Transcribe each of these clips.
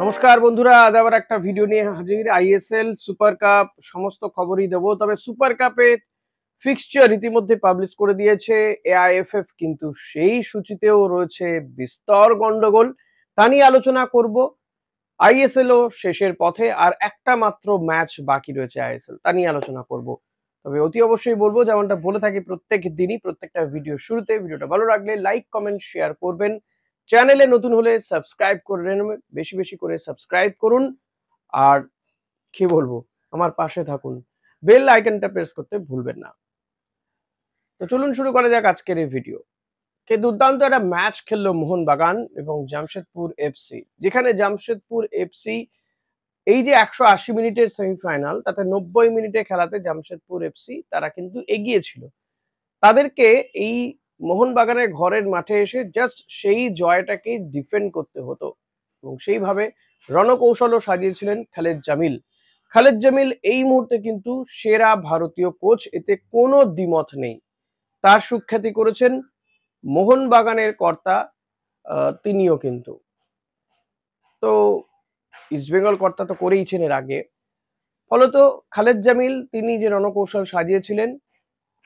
নমস্কার বন্ধুরা, আজ আবার একটা ভিডিও নিয়ে হাজির। আইএসএল সুপার কাপ সমস্ত খবরই দেবো, তবে সুপার কাপের ফিক্সচার ইতিমধ্যে পাবলিশ করে দিয়েছে এআইএফএফ, কিন্তু সেই সূচিতেও রয়েছে বিস্তর গন্ডগোল। তা নিয়ে আলোচনা করব। আইএসএল ও শেষের পথে, আর একটা মাত্র ম্যাচ বাকি রয়েছে আইএসএল, তা নিয়ে আলোচনা করব। তবে অতি অবশ্যই বলবো, যেমনটা বলে থাকি প্রত্যেক দিনই প্রত্যেকটা ভিডিও শুরুতে, ভিডিওটা ভালো লাগলে লাইক কমেন্ট শেয়ার করবেন। চ্যানেলে নতুন হলে সাবস্ক্রাইব করে নেবেন, বেশি বেশি করে সাবস্ক্রাইব করুন। আর কি বলবো, আমার পাশে থাকুন, বেল আইকনটা প্রেস করতে ভুলবেন না। তো চলুন শুরু করা যাক আজকের এই ভিডিও। কে দুর্দান্ত একটা ম্যাচ খেললো মোহনবাগান এবং জামশেদপুর এফসি, যেখানে জামশেদপুর এফসি এই যে 180 মিনিটের সেমিফাইনাল, তাতে 90 মিনিটে খেলাতে জামশেদপুর এফসি তারা কিন্তু এগিয়ে ছিল। তাদেরকে এই মোহনবাগানের ঘরের মাঠে এসে জাস্ট সেই জয়টাকে ডিফেন্ড করতে হতো, এবং সেইভাবে রণকৌশলও সাজিয়েছিলেন খালেদ জামিল। খালেদ জামিল এই মুহূর্তে কিন্তু সেরা ভারতীয় কোচ, এতে কোনো দ্বিমত নেই। তার সুখ্যাতি করেছেন মোহনবাগানের কর্তা, তিনিও কিন্তু। তো ইস্টবেঙ্গল কর্তা তো করেইছেন এর আগে। ফলত খালেদ জামিল তিনি যে রণকৌশল সাজিয়েছিলেন,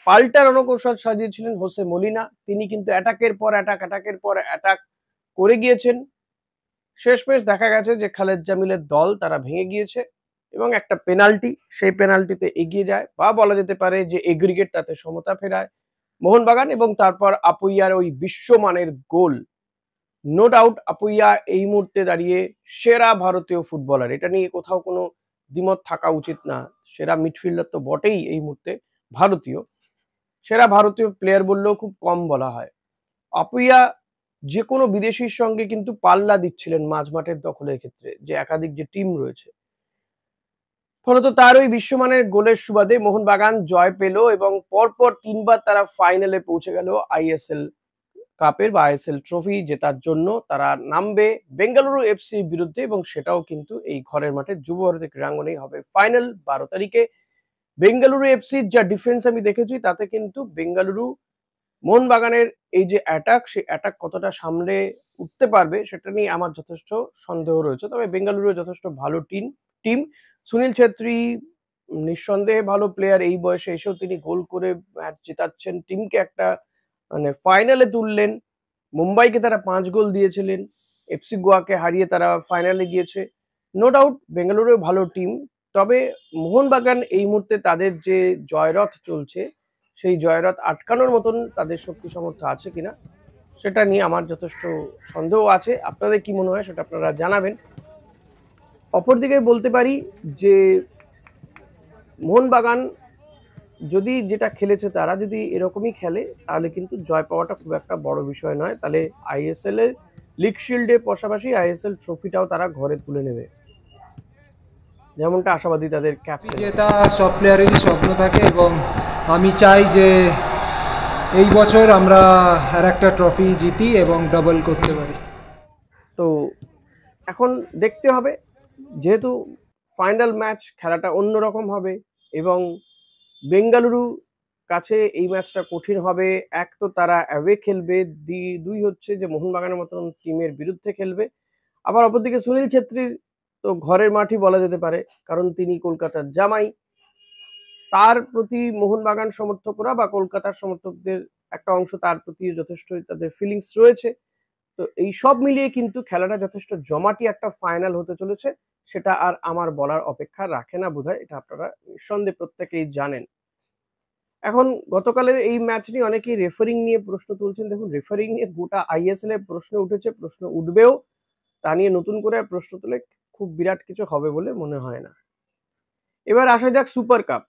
পাল্টা রণকৌশল সাজিয়েছিলেন হোসে মলিনা, তিনি কিন্তু অ্যাটাকের পর অ্যাটাক করে গিয়েছেন। শেষমেশ দেখা গেছে যে খালেদ জামিলের দল তারা ভেঙে গিয়েছে এবং একটা পেনাল্টি, সেই পেনাল্টিতে এগিয়ে যায়, বা বলা যেতে পারে যে এগ্রিগেট, তাতে সমতা ফেরায় মোহনবাগান। এবং তারপর আপুইয়ার ওই বিশ্বমানের গোল। নো ডাউট আপুইয়া এই মুহূর্তে দাঁড়িয়ে সেরা ভারতীয় ফুটবলার, এটা নিয়ে কোথাও কোনো দ্বিমত থাকা উচিত না। সেরা মিডফিল্ডার তো বটেই এই মুহূর্তে ভারতীয়, সেরা ভারতীয় প্লেয়ার বললেও খুব কম বলা হয়। আপুইয়া যে কোনো বিদেশির সঙ্গে কিন্তু পাল্লা দিচ্ছিলেন মাঝ মাঠের দখলের ক্ষেত্রে, যে একাধিক যে টিম রয়েছে। ফলত তার ওই বিশ্বমানের গোলের সুবাদে মোহনবাগান জয় পেল এবং পরপর 3বার তারা ফাইনালে পৌঁছে গেল আইএসএল কাপের বা আইএসএল ট্রফি জেতার জন্য। তারা নামবে বেঙ্গালুরু এফসির বিরুদ্ধে, এবং সেটাও কিন্তু এই ঘরের মাঠে যুব ভারতী ক্রীড়াঙ্গনেই হবে ফাইনাল 12 তারিখে। বেঙ্গালুরু এফসির যা ডিফেন্স আমি দেখেছি, তাতে কিন্তু বেঙ্গালুরু মোহনবাগানের এই যে অ্যাটাক, সেই অ্যাটাক কতটা সামলে উঠতে পারবে সেটা নিয়ে আমার যথেষ্ট সন্দেহ রয়েছে। তবে বেঙ্গালুরু যথেষ্ট ভালো টিম। সুনীল ছেত্রী নিঃসন্দেহে ভালো প্লেয়ার, এই বয়সে এসেও তিনি গোল করে ম্যাচ জেতাচ্ছেন, টিমকে একটা মানে ফাইনালে তুললেন। মুম্বাইকে তারা 5 গোল দিয়েছিলেন, এফসি গোয়াকে হারিয়ে তারা ফাইনালে গিয়েছে। নো ডাউট বেঙ্গালুরু ভালো টিম, তবে মোহনবাগান এই মুহূর্তে তাদের যে জয়রথ চলছে, সেই জয়রথ আটকানোর মতন তাদের শক্তি সামর্থ্য আছে কিনা সেটা নিয়ে আমার যথেষ্ট সন্দেহ আছে। আপনাদের কি মনে হয় সেটা আপনারা জানাবেন। অপরদিকে বলতে পারি যে মোহনবাগান যদি যেটা খেলেছে, তারা যদি এরকমই খেলে, তাহলে কিন্তু জয় পাওয়াটা খুব একটা বড় বিষয় নয়। তাহলে আইএসএল এর লিগ শিল্ডের পাশাপাশি আইএসএল ট্রফিটাও তারা ঘরে তুলে নেবে, যেমনটা আশাবাদী তাদের ক্যাপ্টেন। জেতা সব প্লেয়ারেরই স্বপ্ন থাকে, এবং আমি চাই যে এই বছর আমরা আর একটা ট্রফি জিতি এবং ডাবল করতে পারি। তো এখন দেখতে হবে, যেহেতু ফাইনাল ম্যাচ, খেলাটা অন্যরকম হবে এবং বেঙ্গালুরু কাছে এই ম্যাচটা কঠিন হবে। এক তো তারা অ্যাওয়ে খেলবে, দুই হচ্ছে যে মোহনবাগানের মতন টিমের বিরুদ্ধে খেলবে। আবার অপরদিকে সুনীল ছেত্রীর তো ঘরের মাঠই বলা যেতে পারে, কারণ তিনি কলকাতার জামাই। তার প্রতি মোহনবাগান সমর্থকরা বা কলকাতার সমর্থকদের একটা অংশ তার প্রতি যথেষ্টই তাদের ফিলিংস রয়েছে। তো এই সব মিলিয়ে কিন্তু খেলাটা যথেষ্ট জমাটি একটা ফাইনাল হতে চলেছে, সেটা আর আমার বলার অপেক্ষা রাখে না বোধহয়, এটা আপনারা নিঃসন্দেহে প্রত্যেকেই জানেন। এখন গতকালের এই ম্যাচ নিয়ে অনেকেই রেফারিং নিয়ে প্রশ্ন তুলছেন। দেখুন, রেফারিং নিয়ে গোটা আইএসএল এ প্রশ্ন উঠেছে, প্রশ্ন উঠবেও, তা নিয়ে নতুন করে প্রশ্ন তুলে খুব বিরাট কিছু হবে বলে মনে হয় না। এবার আসা যাক সুপার কাপ।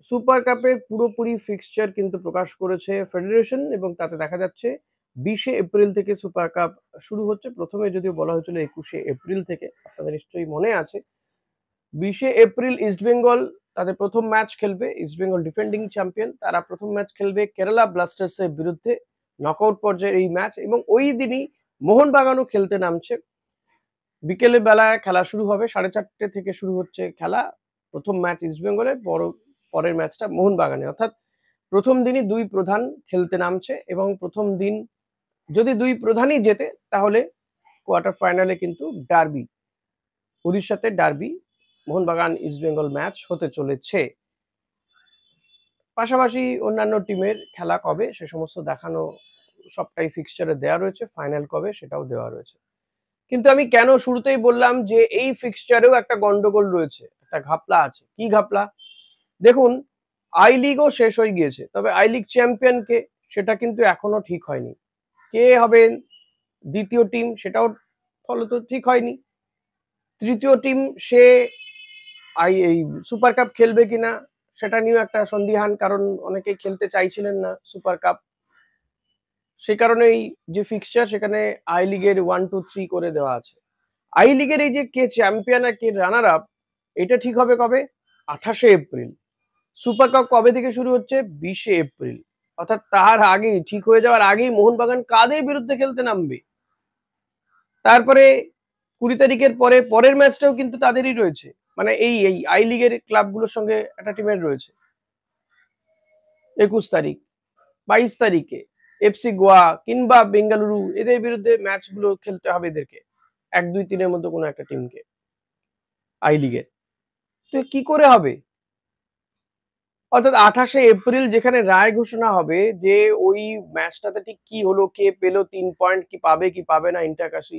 সুপার কাপের পুরোপুরি ফিক্সচার কিন্তু প্রকাশ করেছে ফেডারেশন, এবং তাতে দেখা যাচ্ছে 20শে এপ্রিল থেকে সুপার কাপ শুরু হচ্ছে। প্রথমে যদিও বলা হয়েছিল 21শে এপ্রিল থেকে, আপনাদের নিশ্চয়ই মনে আছে। 20শে এপ্রিল ইস্টবেঙ্গল তাদের প্রথম ম্যাচ খেলবে, ইস্টবেঙ্গল ডিফেন্ডিং চ্যাম্পিয়ন, তারা প্রথম ম্যাচ খেলবে কেরালা ব্লাস্টার্সের বিরুদ্ধে, নকআউট পর্যায়ের এই ম্যাচ। এবং ওই দিনই মোহনবাগানও খেলতে নামছে। বিকেলের বেলায় খেলা শুরু হবে, 4:30 থেকে শুরু হচ্ছে খেলা। প্রথম ম্যাচ ইস্টবেঙ্গলের, পরের ম্যাচটা মোহনবাগানে। অর্থাৎ প্রথম দিনই দুই প্রধান খেলতে নামছে, এবং প্রথম দিন যদি দুই প্রধানই জেতে, তাহলে কোয়ার্টার ফাইনালে কিন্তু ডার্বি, উড়িষ্যাতে ডার্বি মোহনবাগান ইস্টবেঙ্গল ম্যাচ হতে চলেছে। পাশাপাশি অন্যান্য টিমের খেলা কবে সে সমস্ত দেখানো সবটাই ফিক্সচারে দেওয়া রয়েছে, ফাইনাল কবে সেটাও দেওয়া রয়েছে। কিন্তু আমি কেন শুরুতেই বললাম যে এই ফিক্সচারেও একটা গন্ডগোল রয়েছে, একটা ঘাপলা আছে। কি ঘাপলা? দেখুন, আই লিগও শেষ হয়ে গিয়েছে, তবে আই লিগ চ্যাম্পিয়ন কে সেটা কিন্তু এখনো ঠিক হয়নি। কে হবেন দ্বিতীয় টিম সেটাও ফলত ঠিক হয়নি। তৃতীয় টিম সে এই সুপার কাপ খেলবে কিনা সেটা নিয়েও একটা সন্দিহান, কারণ অনেকেই খেলতে চাইছিলেন না সুপার কাপ। সেই কারণেই যে ফিক্সচার সেখানে আই লিগের 1, 2, 3 করে দেওয়া আছে। আই লিগের এই যে কে চ্যাম্পিয়ন আর কে রানার আপ এটা ঠিক হবে কবে? 28শে এপ্রিল। সুপার কাপ কবে থেকে শুরু হচ্ছে? 20শে এপ্রিল। অর্থাৎ তার আগেই, ঠিক হয়ে যাওয়ার আগেই মোহনবাগান কাদের বিরুদ্ধে খেলতে নামবে। তারপরে 20 তারিখের পরে পরের ম্যাচটাও কিন্তু তাদেরই রয়েছে, মানে এই আই লিগের ক্লাবগুলোর সঙ্গে একটা টিমের রয়েছে 21 তারিখ। 22 তারিখে এফসি গোয়া কিংবা বেঙ্গালুরু এদের বিরুদ্ধে ম্যাচগুলো খেলতে হবে এদেরকে, 1, 2, 3 এর মধ্যে কোনো একটা টিমকে আই লিগের। তো কি করে হবে? অর্থাৎ 28শে এপ্রিল যেখানে রায় ঘোষণা হবে যে ওই ম্যাচটাতে ঠিক কি হলো, কে পেলো 3 পয়েন্ট, কি পাবে কি পাবে না ইন্টারকাশি,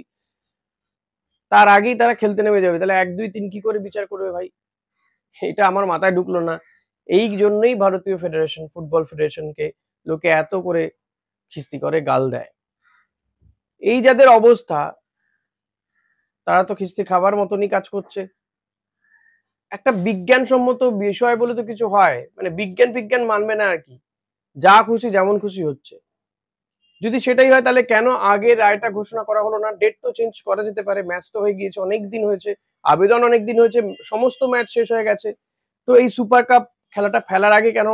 তার আগেই তারা খেলতে নেমে যাবে। তাহলে 1, 2, 3 কি করে বিচার করবে ভাই? এটা আমার মাথায় ঢুকলো না। এই জন্যই ভারতীয় ফেডারেশন, ফুটবল ফেডারেশনকে লোকে এত করে খিস্তি করে গাল দেয়। এই যাদের অবস্থা তারা তো খিস্তি খাবার মতনই কাজ করছে। একটা বিজ্ঞানসম্মত বিষয় বলে তো কিছু হয়, মানে বিজ্ঞান মানবে না আর কি, যা খুশি যেমন খুশি হচ্ছে। যদি সেটাই হয় তাহলে কেন আগে রায়টা ঘোষণা করা হলো না? ডেট তো চেঞ্জ করা যেতে পারে, ম্যাচ তো হয়ে গিয়েছে, অনেক দিন হয়েছে, আবেদন অনেক দিন হয়েছে, সমস্ত ম্যাচ শেষ হয়ে গেছে। তো এই সুপার কাপ খেলাটা ফেলার আগে কেন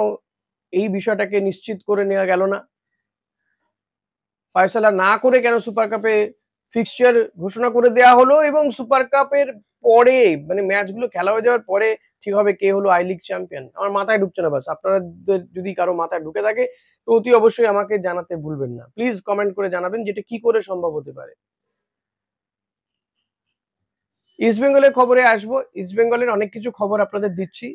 এই বিষয়টাকে নিশ্চিত করে নেওয়া গেল না? ফয়সালা না করে কেন সুপার কাপে ফিক্সচার ঘোষণা করে দেওয়া হলো, এবং সুপার কাপের পরে মানে ম্যাচগুলো খেলা হয়ে যাওয়ার পরে ঠিক হবে কে হলো আই লিগ চ্যাম্পিয়ন? আমার মাথায় ঢুকছে না। বাস আপনাদের যদি কারো মাথায় ঢুকে থাকে তো অতি অবশ্যই আমাকে জানাতে ভুলবেন না। প্লিজ কমেন্ট করে জানাবেন যেটা কি করে সম্ভব হতে পারে। ইস্ট বেঙ্গলের খবরে আসবো। ইস্ট বেঙ্গলের অনেক কিছু খবর আপনাদের দিচ্ছি,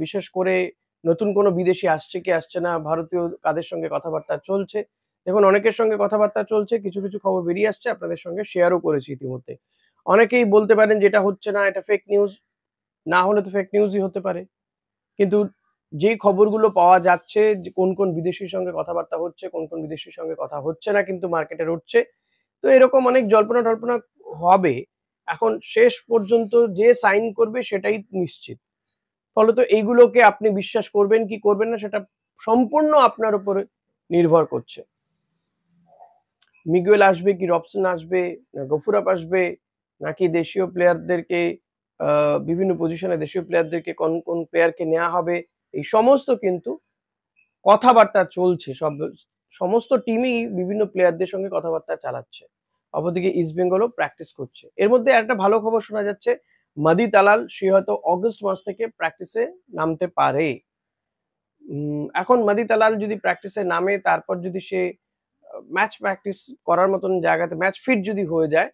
বিশেষ করে নতুন কোনো বিদেশি আসছে কি আসছে না, ভারতীয় কাদের সঙ্গে কথাবার্তা চলছে। দেখুন, অনেকের সঙ্গে কথাবার্তা চলছে, কিছু কিছু খবর বেরিয়ে আসছে, আপনাদের সঙ্গে শেয়ারও করেছি ইতিমধ্যে। অনেকেই বলতে পারেন যেটা হচ্ছে না এটা ফেক নিউজ, না হলে তো ফেক নিউজই হতে পারে। কিন্তু যেই খবরগুলো পাওয়া যাচ্ছে যে কোন কোন বিদেশির সঙ্গে কথাবার্তা হচ্ছে, কোন কোন বিদেশির সঙ্গে কথা হচ্ছে না কিন্তু মার্কেটে উঠছে, তো এরকম অনেক জল্পনা টল্পনা হবে। এখন শেষ পর্যন্ত যে সাইন করবে সেটাই নিশ্চিত। ফলত এইগুলোকে আপনি বিশ্বাস করবেন কি করবেন না সেটা সম্পূর্ণ আপনার উপরে নির্ভর করছে। মিগুয়েল আসবে কি রবসন আসবে, না গফুরাপ আসবে, নাকি দেশীয় প্লেয়ারদেরকে বিভিন্ন পজিশনে দেশীয় প্লেয়ারদেরকে কোন কোন প্লেয়ারকে নেওয়া হবে, এই সমস্ত কিন্তু কথাবার্তা চলছে। সমস্ত টিমই বিভিন্ন প্লেয়ারদের সঙ্গে কথাবার্তা চালাচ্ছে। অপরদিকে ইস্টবেঙ্গলও প্র্যাকটিস করছে। এর মধ্যে একটা ভালো খবর শোনা যাচ্ছে, মাদি তালাল সে হয়তো অগস্ট মাস থেকে প্র্যাকটিসে নামতে পারে। এখন মাদি তালাল যদি প্র্যাকটিসে নামে, তারপর যদি সে ম্যাচ প্র্যাকটিস করার মতন জায়গাতে ম্যাচ ফিট যদি হয়ে যায়,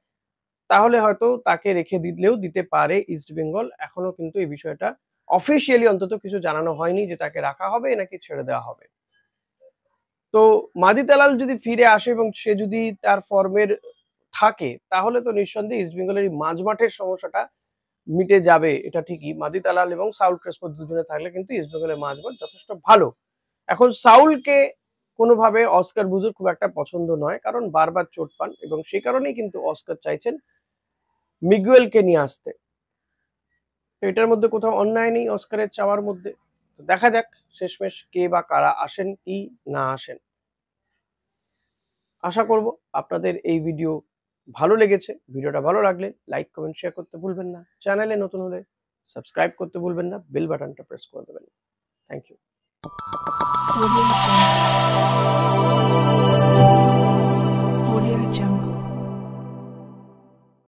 তাহলে হয়তো তাকে রেখে দিলেও দিতে পারে ইস্টবেঙ্গল। এখনো কিন্তু এই বিষয়টা অফিসিয়ালি অন্তত কিছু জানানো হয়নি যে তাকে রাখা হবে নাকি ছেড়ে দেওয়া হবে। তো মাদি তালাল যদি ফিরে আসে এবং সে যদি তার ফর্মের থাকে, তাহলে তো নিঃসন্দেহে ইস্টবেঙ্গলের এই মাঝমাঠের সমস্যাটা মিটে যাবে, এটা ঠিকই। মাদি তালাল এবং সাউল ক্রেসপো দুজনে থাকলে কিন্তু ইস্টবেঙ্গলের মাঝমাঠ যথেষ্ট ভালো। এখন সাউলকে কোনোভাবে অস্কার বুজুর খুব একটা পছন্দ নয়, কারণ বারবার চোট পান, এবং সেই কারণেই কিন্তু অস্কার চাইছেন মিগুয়েলকে নিয়ে আসতে। তো এটার মধ্যে কোথাও অন্যায় নেই অস্কারের চাওয়ার মধ্যে। দেখা যাক শেষমেশ কে বা কারা আসেন কি না আসেন। আশা করব আপনাদের এই ভিডিও ভালো লেগেছে। ভিডিওটা ভালো লাগলে লাইক, কমেন্ট, শেয়ার করতে ভুলবেন না। চ্যানেলে নতুন হলে সাবস্ক্রাইব করতে ভুলবেন না। বেল বাটনটা প্রেস করে দেবেন। Thank you.